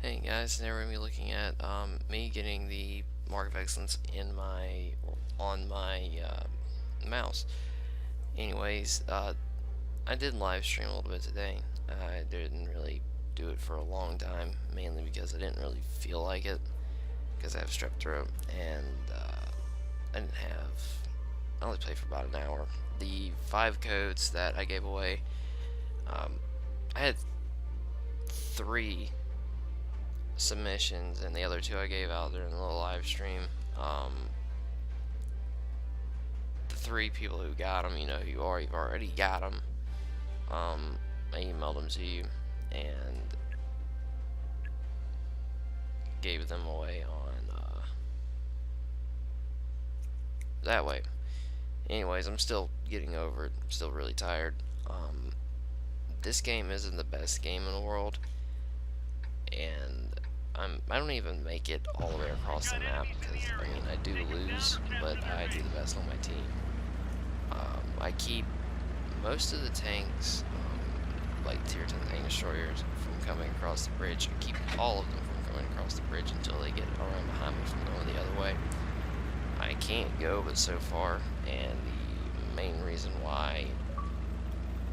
Hey guys, today we're going to be looking at me getting the Mark of Excellence in my on my mouse. Anyways, I did live stream a little bit today. I didn't really do it for a long time, mainly because I didn't really feel like it, because I have strep throat, and I only played for about an hour. The 5 codes that I gave away, I had 3 submissions, and the other 2 I gave out during the little live stream. The 3 people who got them, you know who you are, you've already got them. I emailed them to you and gave them away on that way. Anyways, I'm still getting over it. I'm still really tired. This game isn't the best game in the world, and I don't even make it all the way across the map because, I mean, I do lose, but I do the best on my team. I keep most of the tanks, like tier 10 tank destroyers, from coming across the bridge. I keep all of them from coming across the bridge until they get around behind me from going the other way. I can't go but so far, and the main reason why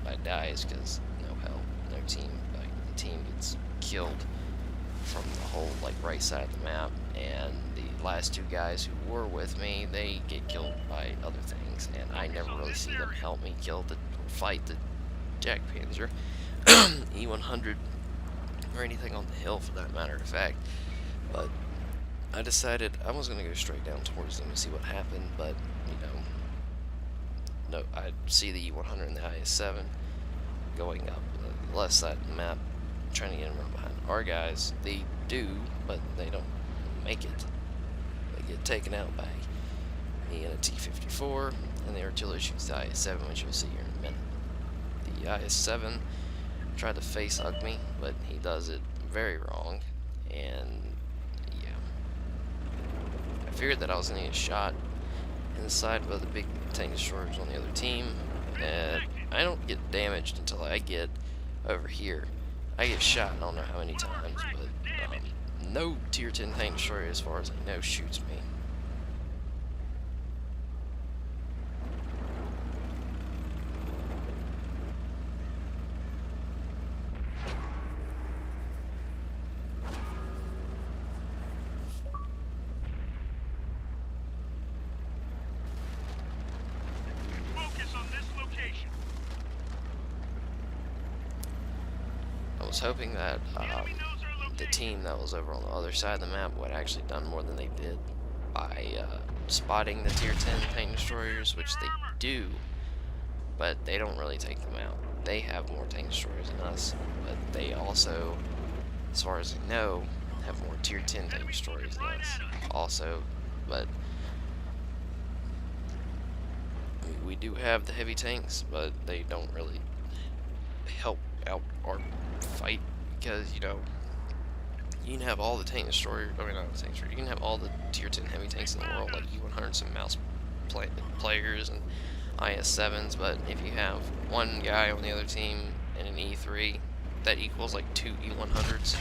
I die is because no help, no team. Like, the team gets killed from the whole right side of the map, and the last 2 guys who were with me, they get killed by other things, and I never really see them help me fight the Jack Panzer, E100, or anything on the hill for that matter of fact. But I decided I was going to go straight down towards them and see what happened, but, you know, no, I see the E100 and the IS-7 going up the left side of the map, trying to get them behind our guys. They do, but they don't make it. They get taken out by me and a T-54, and the artillery shoots the IS-7, which you'll see here in a minute. The IS-7 tried to face hug me, but he does it very wrong, and yeah. I figured that I was going to get shot in the side by the big tank destroyers on the other team, and I don't get damaged until I get over here. I get shot, I don't know how many times, but no tier 10 tank destroyer, as far as I know, shoots me. I was hoping that the team that was over on the other side of the map would actually done more than they did by spotting the tier 10 tank destroyers, which they do, but they don't really take them out. They have more tank destroyers than us, but they also, as far as I know, have more tier 10 tank destroyers than us also, but we do have the heavy tanks, but they don't really help out our fight, because, you know, you can have all the tank destroyer, I mean, not the tank destroyer, you can have all the tier 10 heavy tanks in the world, like E100s and mouse players and IS-7s, but if you have one guy on the other team and an E3, that equals like 2 E100s.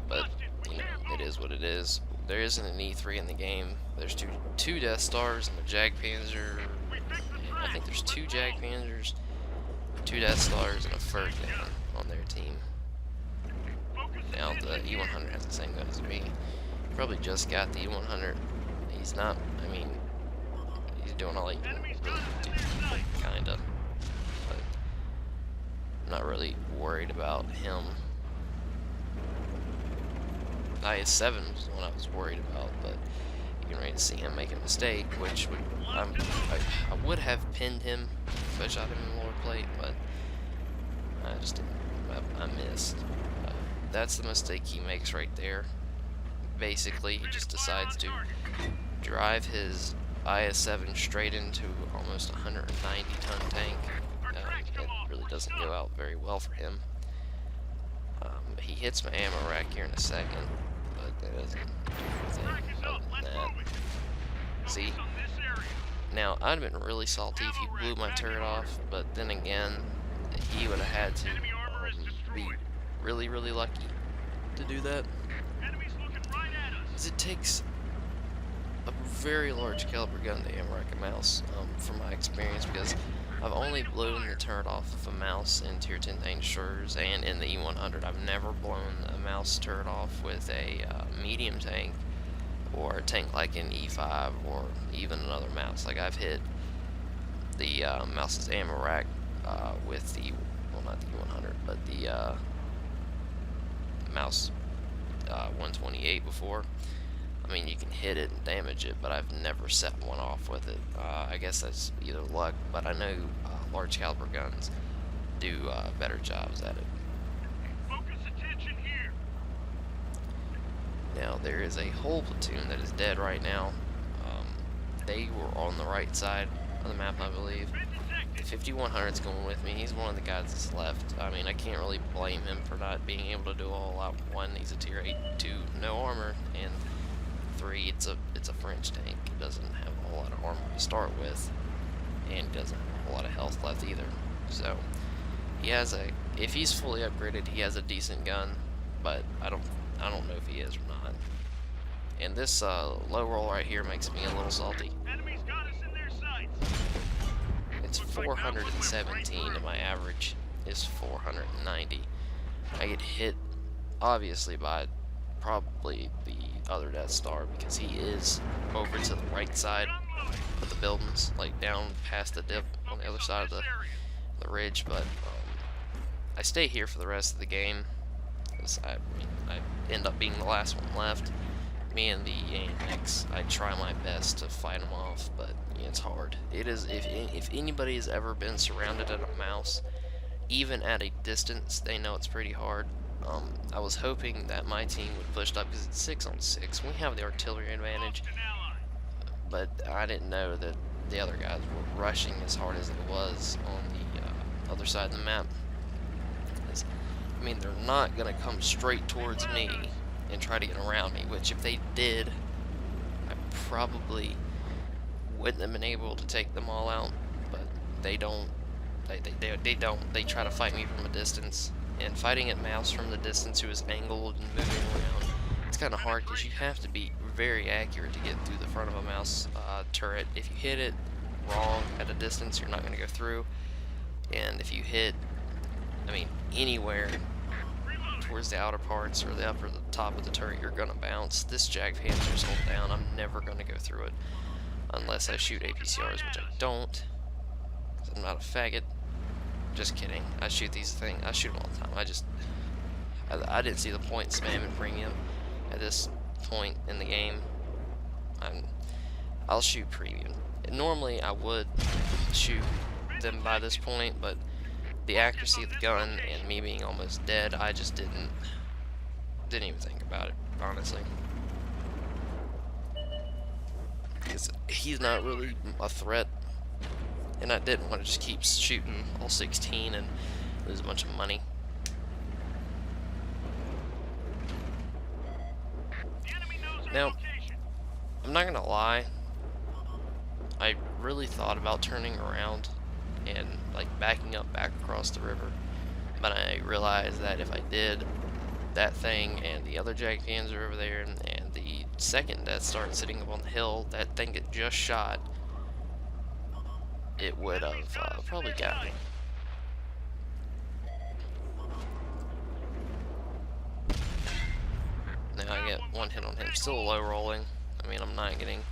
But, you know, it is what it is. There isn't an E3 in the game. There's two Death Stars and the Jag Panzer. I think there's 2 Jag Panzers, 2 Death Stars, and a Ferg on their team. Now the E100 has the same gun as me. He probably just got the E100. He's not, I mean, he's doing all he can really do, kinda. But I'm not really worried about him. IS-7 was the one I was worried about, but you can ready to see him make a mistake, which would, I would have pinned him if I shot him in the lower plate, but I just didn't. I missed. That's the mistake he makes right there. Basically, he just decides to drive his IS-7 straight into almost 190-ton tank. It really doesn't go out very well for him. He hits my ammo rack here in a second, but that doesn't do anything other than that. See? Now, I'd have been really salty if he blew my turret off, but then again, he would have had to be really, really lucky to do that. Is it takes a very large caliber gun to ammo rack a mouse, from my experience, because I've only blown the turret off of a mouse in Tier 10 tank destroyers and in the E100. I've never blown a mouse turret off with a medium tank or a tank like an E5 or even another mouse. Like, I've hit the mouse's ammo rack with the, well, not the E100, but the mouse 128 before. I mean, you can hit it and damage it, but I've never set one off with it. I guess that's either luck, but I know large caliber guns do better jobs at it. Focus attention here. Now, there is a whole platoon that is dead right now. They were on the right side of the map, I believe. The 5100's going with me. He's one of the guys that's left. I mean, I can't really blame him for not being able to do all-out. 1, he's a Tier 8, 2, no armor, and 3, it's a French tank. It doesn't have a whole lot of armor to start with, and it doesn't have a whole lot of health left either. So he has a, if he's fully upgraded, he has a decent gun, but I don't know if he is or not. And this low roll right here makes me a little salty. Enemies got us in their sights. It's 417 and my average is 490. I get hit obviously by probably the other Death Star, because he is over to the right side of the buildings, like down past the dip on the other side of the ridge, but I stay here for the rest of the game, because I end up being the last one left. Me and the AMX, I try my best to fight them off, but yeah, it's hard. It is, if anybody has ever been surrounded at a mouse, even at a distance, they know it's pretty hard. I was hoping that my team would push up, because it's 6-on-6. We have the artillery advantage, but I didn't know that the other guys were rushing as hard as it was on the other side of the map. I mean, they're not going to come straight towards me and try to get around me, which if they did, I probably wouldn't have been able to take them all out, but they don't. They don't. They try to fight me from a distance, and fighting at mouse from the distance who is angled and moving around, it's kind of hard, because you have to be very accurate to get through the front of a mouse turret. If you hit it wrong at a distance, you're not going to go through, and if you hit, I mean, anywhere towards the outer parts or the upper, the top of the turret, you're gonna bounce. This Jagdpanzer's hold down. I'm never gonna go through it unless I shoot APCRs, which I don't, because I'm not a faggot. Just kidding. I shoot these things. I shoot them all the time. I didn't see the point spamming premium at this point in the game. I'll shoot premium. Normally I would shoot them by this point, but the accuracy of the gun and me being almost dead, I just didn't even think about it, honestly. Because he's not really a threat, and I didn't want to just keep shooting all 16 and lose a bunch of money. Now, I'm not gonna lie, I really thought about turning around and like backing up back across the river, but I realized that if I did, that thing and the other Jagdpanzer over there and the second Death Star sitting up on the hill, that thing it just shot, it would have probably got me. Now I get one hit on him, still low rolling. I mean, I'm not getting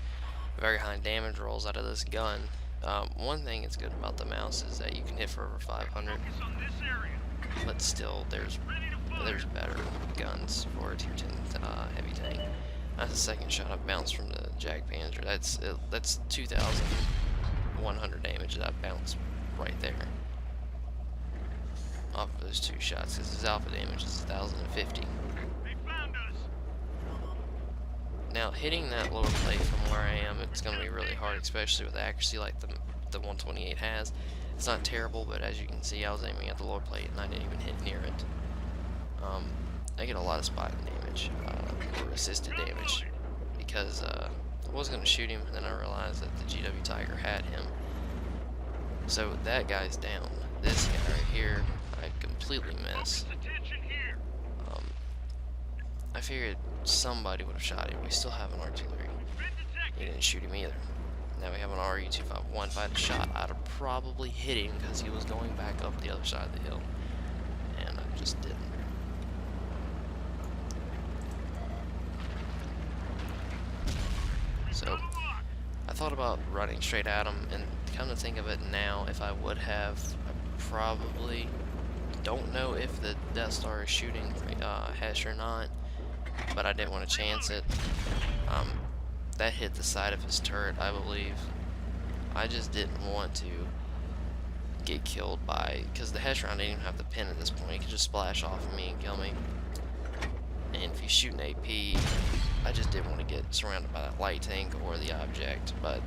very high damage rolls out of this gun. One thing that's good about the mouse is that you can hit for over 500, but still there's better guns for a Tier 10 heavy tank. That's the second shot I bounced from the Jagdpanzer. That's 2,100 damage that I bounced right there off of those two shots, because his alpha damage is 1,050. Now, hitting that lower plate from where I am, it's going to be really hard, especially with accuracy like the 128 has. It's not terrible, but as you can see, I was aiming at the lower plate and I didn't even hit near it. I get a lot of spot damage, or assisted damage, because I was going to shoot him, and then I realized that the GW Tiger had him. So that guy's down. This guy right here, I completely miss. I figured somebody would have shot him. We still have an artillery. Been He detected. didn't shoot him either. Now we have an RE-251. If I had a shot, I'd have probably hit him because he was going back up the other side of the hill. And I just didn't. So, I thought about running straight at him, and come to think of it now, if I would have, I probably don't know if the Death Star is shooting Hesh or not, but I didn't want to chance it. That hit the side of his turret, I believe. I just didn't want to get killed by, because the Hesh round didn't even have the pin at this point. He could just splash off of me and kill me. And if he's shooting AP, I just didn't want to get surrounded by that light tank or the object, but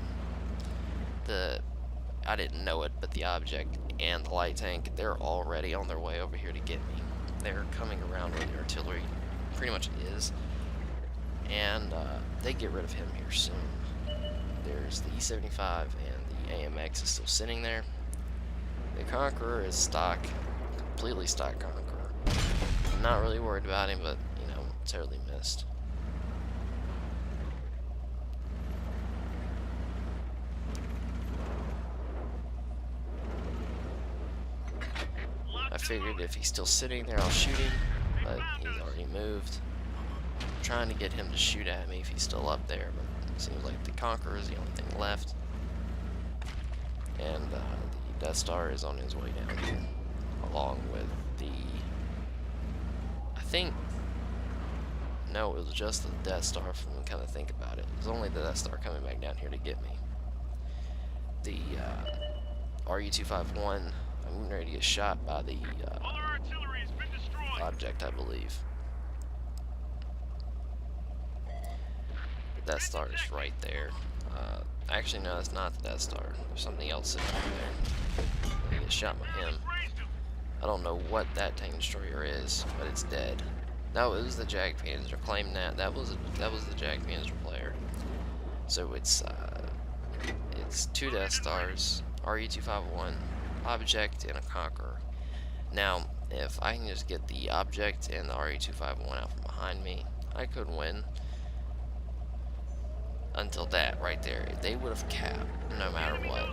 I didn't know it, but the object and the light tank, they're already on their way over here to get me. They're coming around where the artillery pretty much is, and they get rid of him here soon. There's the E-75 and the AMX is still sitting there. The Conqueror is stock, completely stock Conqueror. I'm not really worried about him, but you know, totally missed. I figured if he's still sitting there, I'll shoot him, but he's already moved. I'm trying to get him to shoot at me if he's still up there, but it seems like the Conqueror is the only thing left. And the Death Star is on his way down here, along with the... I think... No, it was just the Death Star from when kind of think about it. It was only the Death Star coming back down here to get me. The RU-251, I'm ready to get shot by the All our artillery has been destroyed. object, I believe. The Death Star is right there. Actually, no, it's not the Death Star. There's something else sitting right there. I get shot by him. Raised him. I don't know what that tank destroyer is, but it's dead. No, it was the Jagdpanzer. Claim that. That was the Jagdpanzer player. So it's two Death Stars, RE-251, object, and a Conqueror. Now, if I can just get the object and the RE-251 out from behind me, I could win. Until that right there, they would have capped no matter what,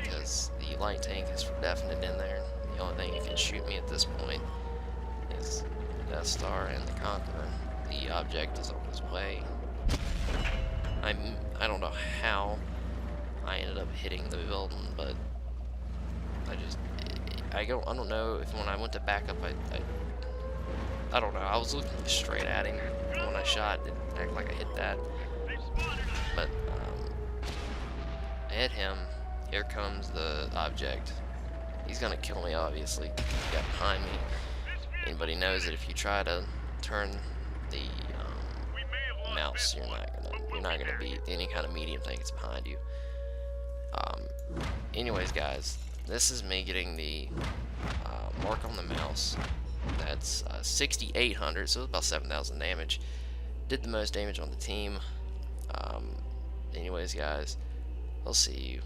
because the light tank is for definite in there. The only thing that can shoot me at this point is the Death Star and the Conqueror. The object is on his way. I don't know how I ended up hitting the building, but I don't know if when I went to back up, I don't know. I was looking straight at him when I shot. It didn't act like I hit that. They've spotted us. But I hit him. Here comes the object. He's gonna kill me, obviously. He got behind me. Anybody knows that if you try to turn the We may have lost mouse, that one. you're not gonna beat any kind of medium thing that's behind you. Anyways, guys, this is me getting the mark on the mouse. That's 6,800, so it's about 7,000 damage. Did the most damage on the team. Anyways, guys, I'll see you